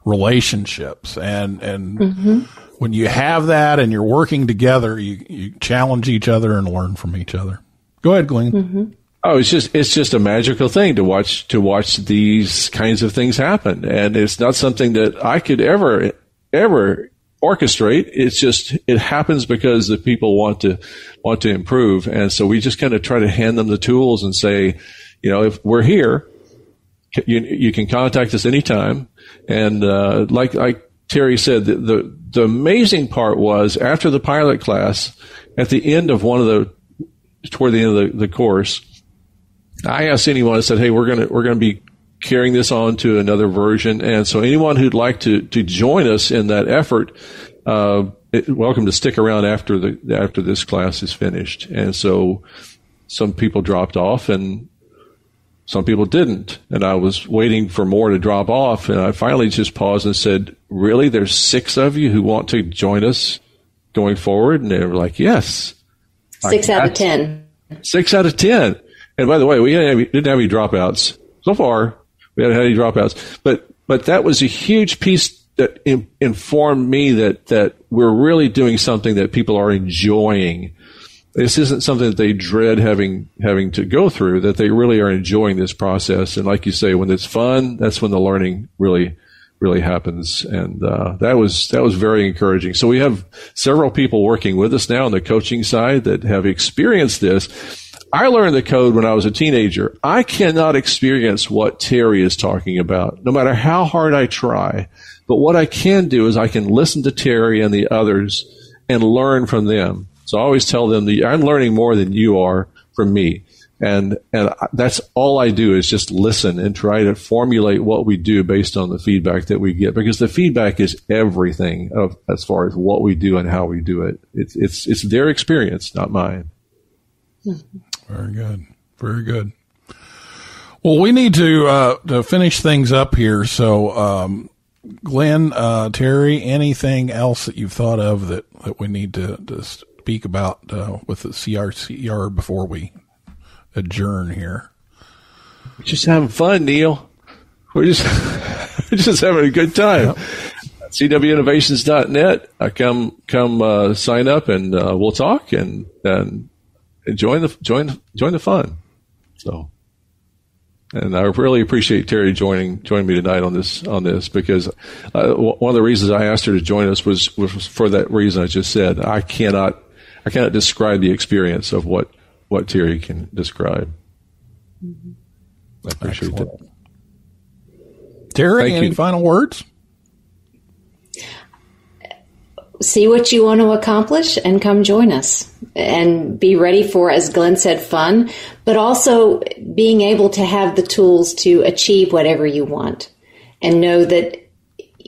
relationships, and when you have that and you're working together, you challenge each other and learn from each other. Go ahead, Glenn. Oh, it's just a magical thing to watch these kinds of things happen, and it's not something that I could ever orchestrate. It's just, it happens because the people want to improve, and so we just kind of try to hand them the tools and say, you know, if we're here, you can contact us anytime. And like Teri said, the amazing part was after the pilot class, at the end of toward the end of the course, I asked anyone, I said, hey, we're gonna be carrying this on to another version, and so anyone who'd like to join us in that effort, welcome to stick around after this class is finished. And so some people dropped off and some people didn't, and I was waiting for more to drop off, and I finally just paused and said, really, there's 6 of you who want to join us going forward? And they were like, yes. 6 out of 10. 6 out of 10. And by the way, we didn't have any dropouts. So far, we haven't had any dropouts. But that was a huge piece that informed me that we're really doing something that people are enjoying. This isn't something that they dread having to go through, that they really are enjoying this process. And like you say, when it's fun, that's when the learning really, really happens. And that was very encouraging. So we have several people working with us now on the coaching side that have experienced this. I learned the code when I was a teenager. I cannot experience what Teri is talking about, no matter how hard I try. But what I can do is I can listen to Teri and the others and learn from them. So I always tell them that I'm learning more than you are from me. And that's all I do is just listen and try to formulate what we do based on the feedback that we get, because the feedback is everything as far as what we do and how we do it. It's their experience, not mine. Very good. Very good. Well, we need to finish things up here. So, Glenn, Teri, anything else that you've thought of that we need to speak about with the CICR before we adjourn here? We're just having fun, Neil. We're just having a good time. Yep. CWinnovations.net. Come sign up and we'll talk and join the fun. So, and I really appreciate Teri joining me tonight on this because one of the reasons I asked her to join us was for that reason I just said. I cannot describe the experience of what Teri can describe. I appreciate that. Teri, any final words? See what you want to accomplish and come join us, and be ready for, as Glenn said, fun, but also being able to have the tools to achieve whatever you want, and know that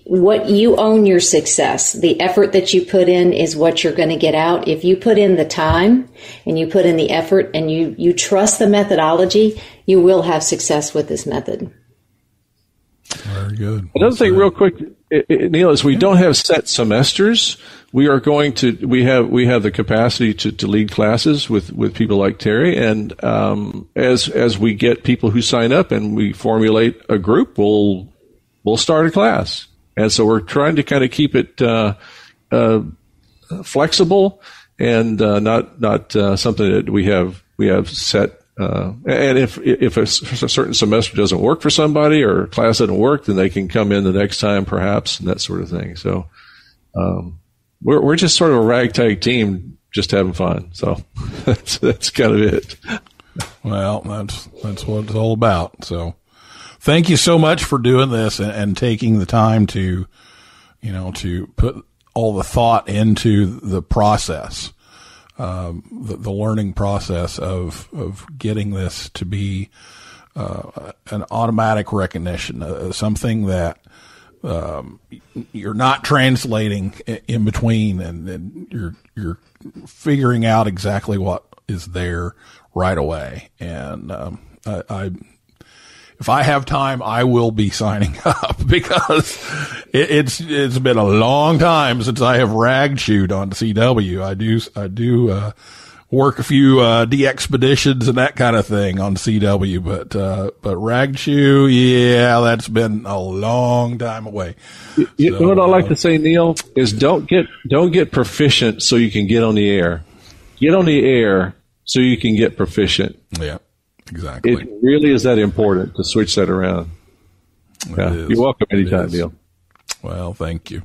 what you own your success. The effort that you put in is what you're going to get out. If you put in the time and you put in the effort and you trust the methodology, you will have success with this method. Very good. Another thing real quick, Neil, is we don't have set semesters. We have the capacity to lead classes with people like Teri, and as we get people who sign up and we formulate a group, we'll start a class. And so we're trying to kind of keep it flexible and not something that we have set. And if a certain semester doesn't work for somebody or a class doesn't work, then they can come in the next time perhaps, and that sort of thing. So we're just sort of a ragtag team, just having fun. So that's kind of it. Well, that's what it's all about. So thank you so much for doing this and taking the time to, to put all the thought into the process, the learning process of getting this to be an automatic recognition, something that you're not translating in between, and you're figuring out exactly what is there right away. And if I have time, I will be signing up, because it's been a long time since I have rag chewed on CW. I do work a few de-expeditions and that kind of thing on CW, but rag chew, yeah, that's been a long time away. You know what I like to say, Neil, is don't get proficient so you can get on the air. Get on the air so you can get proficient. Yeah, exactly. It really is that important to switch that around. Yeah. You're welcome anytime, Neil. Well, thank you.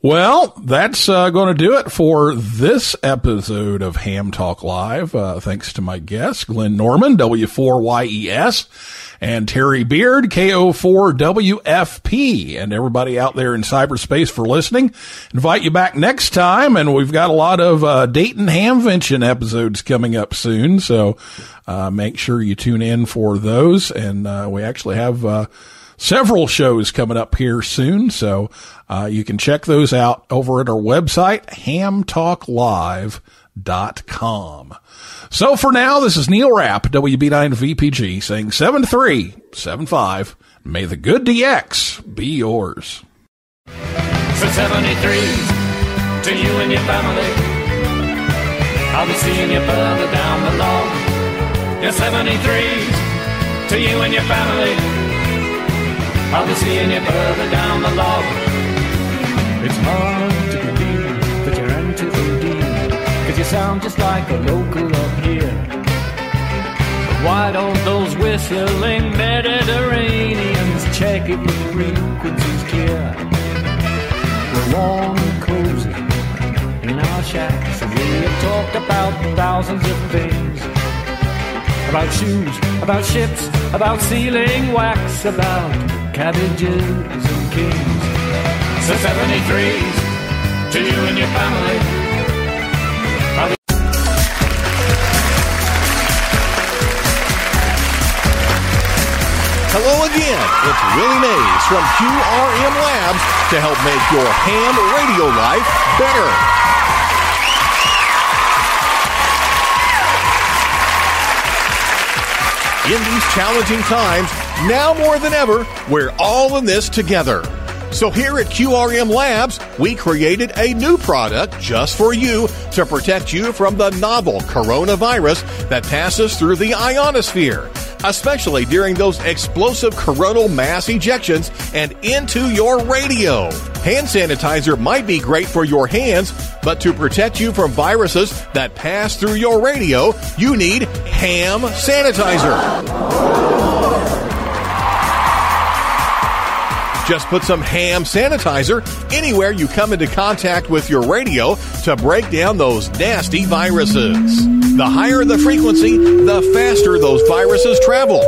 Well, that's going to do it for this episode of Ham Talk Live. Thanks to my guests, Glenn Norman, W4YES, and Teri Beard, KO4WFP, and everybody out there in cyberspace for listening. Invite you back next time, and we've got a lot of Dayton Hamvention episodes coming up soon, so make sure you tune in for those. And we actually have several shows coming up here soon, so you can check those out over at our website, hamtalklive.com. So for now, this is Neil Rapp, WB9VPG, saying 7375. May the good DX be yours. So 73 to you and your family. I'll be seeing you further down the lawn. Yeah, 73 to you and your family. I'll be seeing you further down the lawn. It's hard to believe that you're anti-OD, 'cause you sound just like a local up here. But why don't those whistling Mediterraneans check if the frequency's clear? We're warm and cozy in our shacks, and we have talked about thousands of things. About shoes, about ships, about sealing wax, about cabbages and kings. So 73s to you and your family. Hello again, it's Willie Mays from QRM Labs to help make your ham radio life better. In these challenging times, now more than ever, we're all in this together. So here at QRM Labs, we created a new product just for you to protect you from the novel coronavirus that passes through the ionosphere, especially during those explosive coronal mass ejections and into your radio. Hand sanitizer might be great for your hands, but to protect you from viruses that pass through your radio, you need ham sanitizer. Just put some ham sanitizer anywhere you come into contact with your radio to break down those nasty viruses. The higher the frequency, the faster those viruses travel.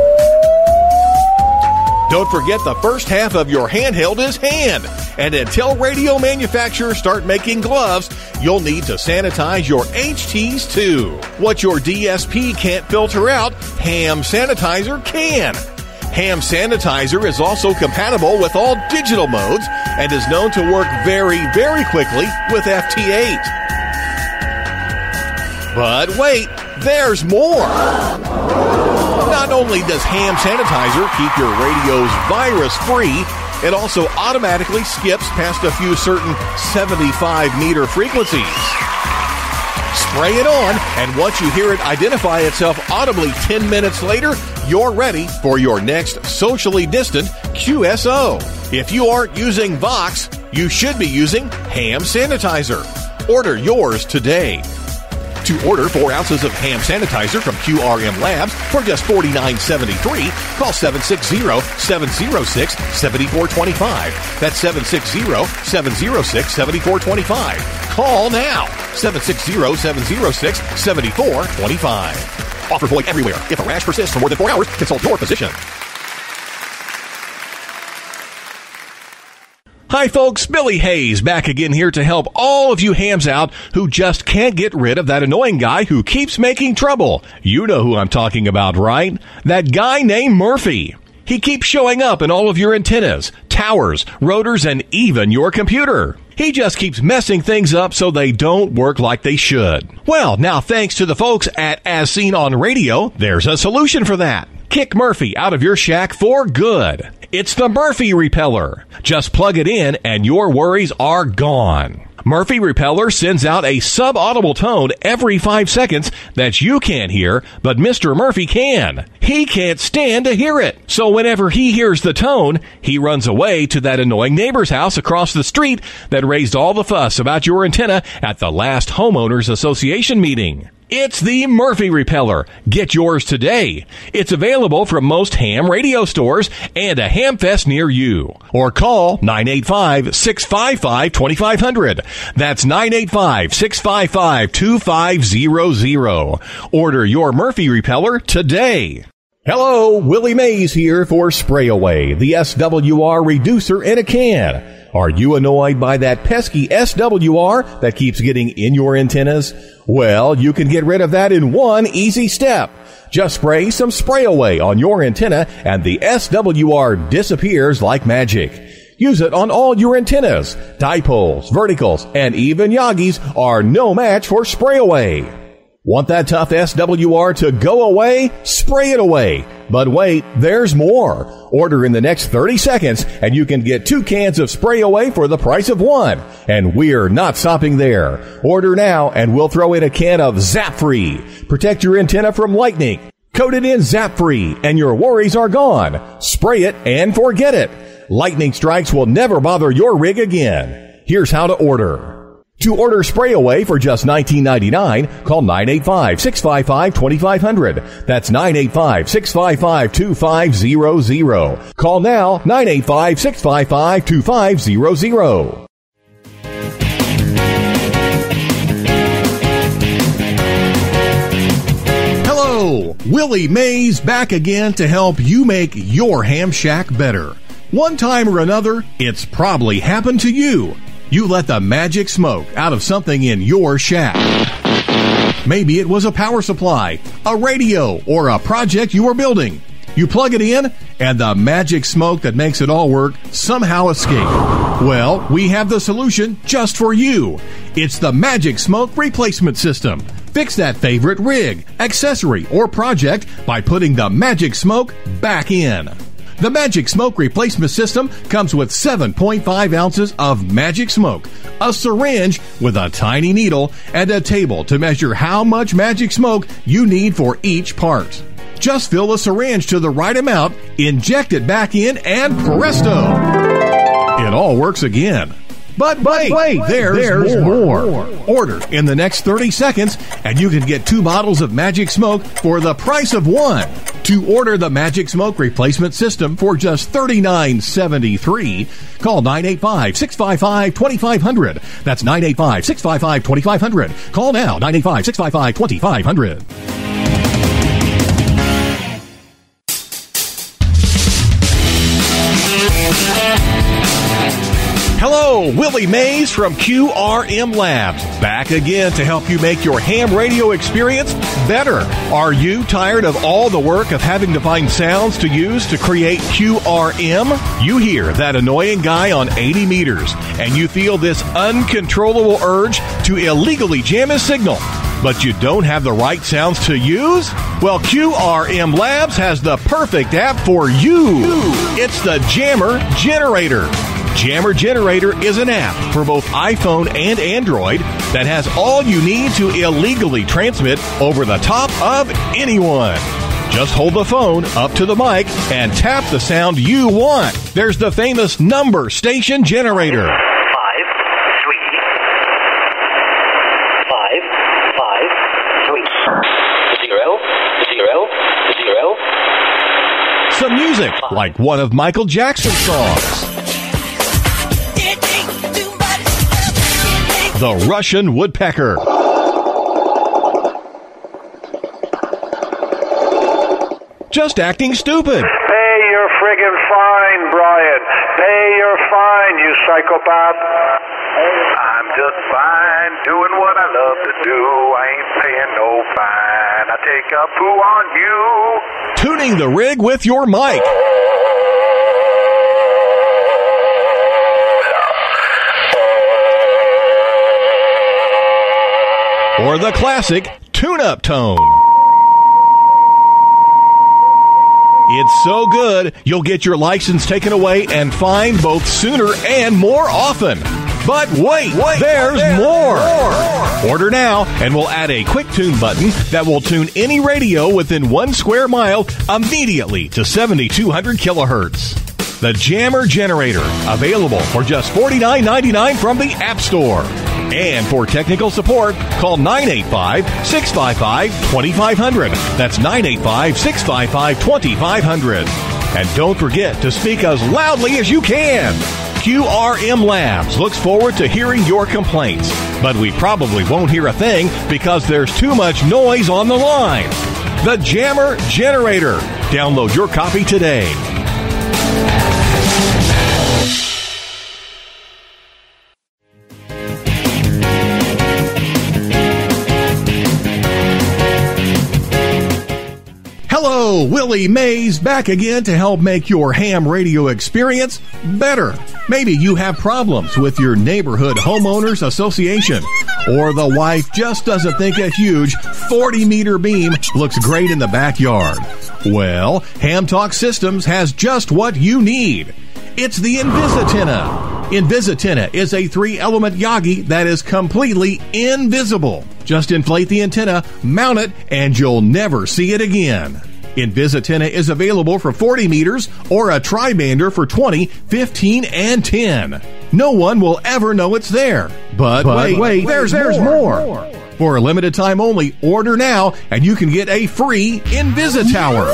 Don't forget the first half of your handheld is hand. And until radio manufacturers start making gloves, you'll need to sanitize your HTs too. What your DSP can't filter out, ham sanitizer can. Ham sanitizer is also compatible with all digital modes and is known to work very, very quickly with FT8. But wait, there's more! Not only does ham sanitizer keep your radios virus-free, it also automatically skips past a few certain 75-meter frequencies. Spray it on, and once you hear it identify itself audibly 10 minutes later, you're ready for your next socially distant QSO. If you aren't using Vox, you should be using ham sanitizer. Order yours today. To order 4 ounces of ham sanitizer from QRM Labs for just $49.73, call 760-706-7425. That's 760-706-7425. Call now. 760-706-7425. Offer void everywhere. If a rash persists for more than 4 hours, consult your physician. Hi folks, Billy Hayes back again here to help all of you hams out who just can't get rid of that annoying guy who keeps making trouble. You know who I'm talking about, right? That guy named Murphy. He keeps showing up in all of your antennas, towers, rotors, and even your computer. He just keeps messing things up so they don't work like they should. Well, now thanks to the folks at As Seen on Radio, there's a solution for that. Kick Murphy out of your shack for good. It's the Murphy Repeller. Just plug it in and your worries are gone. Murphy Repeller sends out a subaudible tone every 5 seconds that you can't hear, but Mr. Murphy can. He can't stand to hear it. So whenever he hears the tone, he runs away to that annoying neighbor's house across the street that raised all the fuss about your antenna at the last Homeowners Association meeting. It's the Murphy Repeller. Get yours today. It's available from most ham radio stores and a ham fest near you. Or call 985-655-2500. That's 985-655-2500. Order your Murphy Repeller today. Hello, Willie Mays here for Spray Away, the SWR reducer in a can. Are you annoyed by that pesky SWR that keeps getting in your antennas? Well, you can get rid of that in one easy step. Just spray some Spray Away on your antenna and the SWR disappears like magic. Use it on all your antennas. Dipoles, verticals, and even Yagis are no match for Spray Away. Want that tough SWR to go away? Spray it away. But wait, there's more. Order in the next 30 seconds and you can get 2 cans of Spray Away for the price of 1. And we're not stopping there. Order now and we'll throw in a can of Zap Free. Protect your antenna from lightning. Coat it in Zap Free and your worries are gone. Spray it and forget it. Lightning strikes will never bother your rig again. Here's how to order. To order Spray Away for just $19.99, call 985-655-2500. That's 985-655-2500. Call now, 985-655-2500. Hello, Willie Mays back again to help you make your ham shack better. One time or another, it's probably happened to you. You let the magic smoke out of something in your shack. Maybe it was a power supply, a radio, or a project you were building. You plug it in, and the magic smoke that makes it all work somehow escapes. Well, we have the solution just for you. It's the Magic Smoke Replacement System. Fix that favorite rig, accessory, or project by putting the magic smoke back in. The Magic Smoke Replacement System comes with 7.5 ounces of magic smoke, a syringe with a tiny needle, and a table to measure how much magic smoke you need for each part. Just fill the syringe to the right amount, inject it back in, and presto! It all works again. But wait, there's more. Order in the next 30 seconds, and you can get 2 bottles of Magic Smoke for the price of 1. To order the Magic Smoke Replacement System for just $39.73, call 985-655-2500. That's 985-655-2500. Call now, 985-655-2500. Hello, Willie Mays from QRM Labs, back again to help you make your ham radio experience better. Are you tired of all the work of having to find sounds to use to create QRM? You hear that annoying guy on 80 meters, and you feel this uncontrollable urge to illegally jam his signal, but you don't have the right sounds to use? Well, QRM Labs has the perfect app for you. It's the Jammer Generator. Jammer Generator is an app for both iPhone and Android that has all you need to illegally transmit over the top of anyone. Just hold the phone up to the mic and tap the sound you want. There's the famous number station generator. 5, 3, 5, 5, music, like one of Michael Jackson's songs. The Russian Woodpecker. Just acting stupid. Pay your friggin' fine, Brian. Pay your fine, you psychopath. I'm just fine, doing what I love to do. I ain't paying no fine. I take a poo on you. Tuning the rig with your mic. Or the classic tune-up tone. It's so good, you'll get your license taken away and fined both sooner and more often. But wait, there's more. Order now, and we'll add a quick tune button that will tune any radio within 1 square mile immediately to 7,200 kilohertz. The Jammer Generator, available for just $49.99 from the App Store. And for technical support, call 985-655-2500. That's 985-655-2500. And don't forget to speak as loudly as you can. QRM Labs looks forward to hearing your complaints, but we probably won't hear a thing because there's too much noise on the line. The Jammer Generator. Download your copy today. Hello, Willie Mays back again to help make your ham radio experience better. Maybe you have problems with your neighborhood homeowners association, or the wife just doesn't think a huge 40-meter beam looks great in the backyard. Well, Ham Talk Systems has just what you need. It's the Invisitina. Invisitina is a 3-element Yagi that is completely invisible. Just inflate the antenna, mount it, and you'll never see it again. Invisitina is available for 40 meters or a tri-bander for 20, 15, and 10. No one will ever know it's there. But wait, there's more. For a limited time only, order now and you can get a free Invisitower.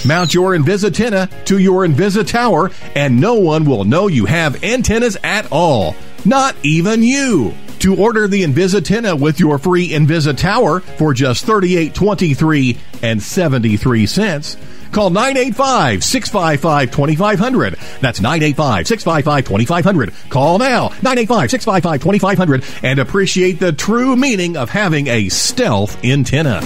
Mount your Invisitina to your Invisitower and no one will know you have antennas at all. Not even you. To order the Invisitina with your free Invisitower for just $38.23 and 73 cents, call 985-655-2500. That's 985-655-2500. Call now, 985-655-2500, and appreciate the true meaning of having a stealth antenna.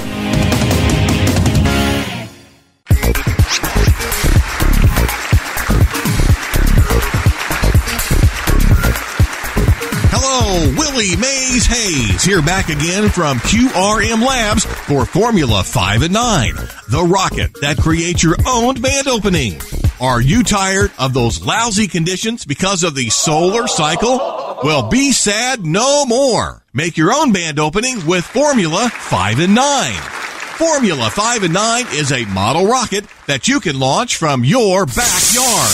Willie Mays Hayes here back again from QRM Labs for Formula 5 and 9, the rocket that creates your own band opening. Are you tired of those lousy conditions because of the solar cycle? Well, be sad no more. Make your own band opening with Formula 5 and 9. Formula 5 and 9 is a model rocket that you can launch from your backyard.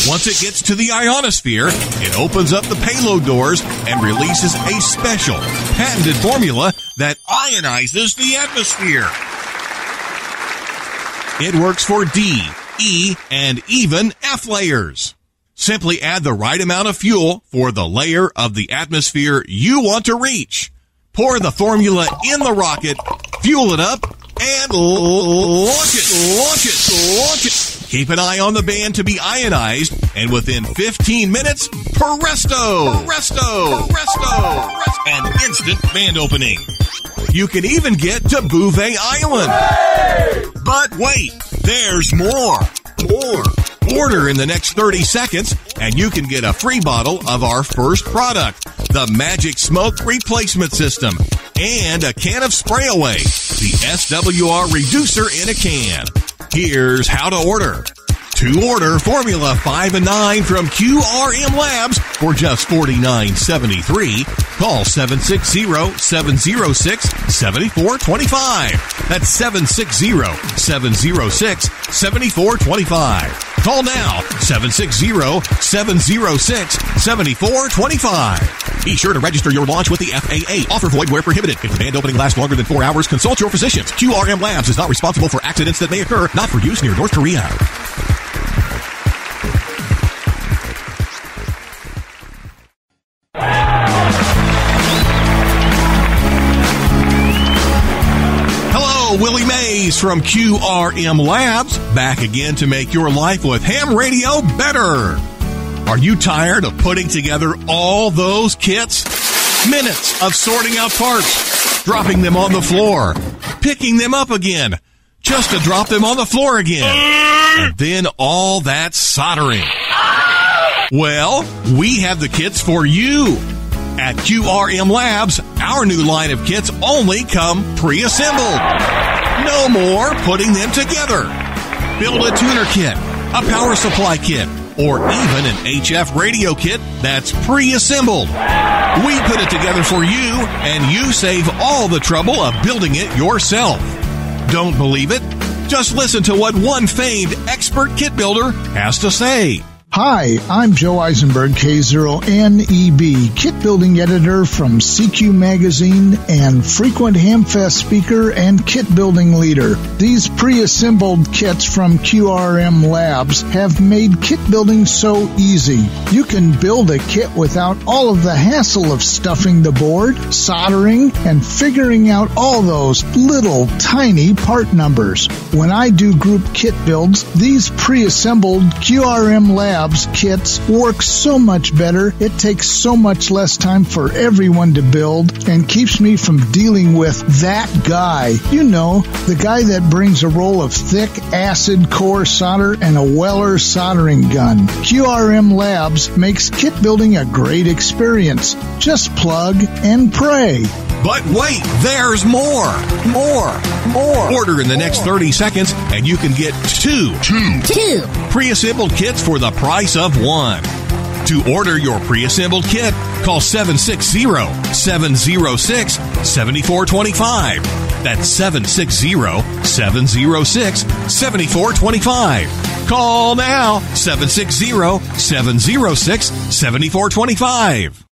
Once it gets to the ionosphere, it opens up the payload doors and releases a special, patented formula that ionizes the atmosphere. It works for D, E, and even F layers. Simply add the right amount of fuel for the layer of the atmosphere you want to reach. Pour the formula in the rocket, fuel it up, and launch it. Keep an eye on the band to be ionized, and within 15 minutes, presto, an instant band opening. You can even get to Bouvet Island. But wait, there's more. Order in the next 30 seconds, and you can get a free bottle of our first product, the Magic Smoke Replacement System, and a can of Spray Away, the SWR Reducer in a can. Here's how to order. To order Formula 5 and 9 from QRM Labs for just $49.73, call 760-706-7425. That's 760-706-7425. Call now, 760-706-7425. Be sure to register your launch with the FAA. Offer void where prohibited. If the band opening lasts longer than 4 hours, consult your physicians. QRM Labs is not responsible for accidents that may occur, not for use near North Korea. Willie Mays from QRM Labs, back again to make your life with ham radio better. Are you tired of putting together all those kits? Minutes of sorting out parts, dropping them on the floor, picking them up again, just to drop them on the floor again, and then all that soldering. Well, we have the kits for you. At QRM Labs, our new line of kits only come pre-assembled. No more putting them together. Build a tuner kit, a power supply kit, or even an HF radio kit that's pre-assembled. We put it together for you, and you save all the trouble of building it yourself. Don't believe it? Just listen to what one famed expert kit builder has to say. Hi, I'm Joe Eisenberg, K0NEB, kit building editor from CQ Magazine and frequent Hamfest speaker and kit building leader. These pre-assembled kits from QRM Labs have made kit building so easy. You can build a kit without all of the hassle of stuffing the board, soldering, and figuring out all those little tiny part numbers. When I do group kit builds, these pre-assembled QRM Labs kits work so much better. It takes so much less time for everyone to build and keeps me from dealing with that guy. You know, the guy that brings a roll of thick acid core solder and a Weller soldering gun. QRM Labs makes kit building a great experience. Just plug and pray. But wait, there's more. Order in the next 30 seconds and you can get two pre-assembled kits for the price of one. To order your pre-assembled kit, call 760-706-7425. That's 760-706-7425. Call now, 760-706-7425.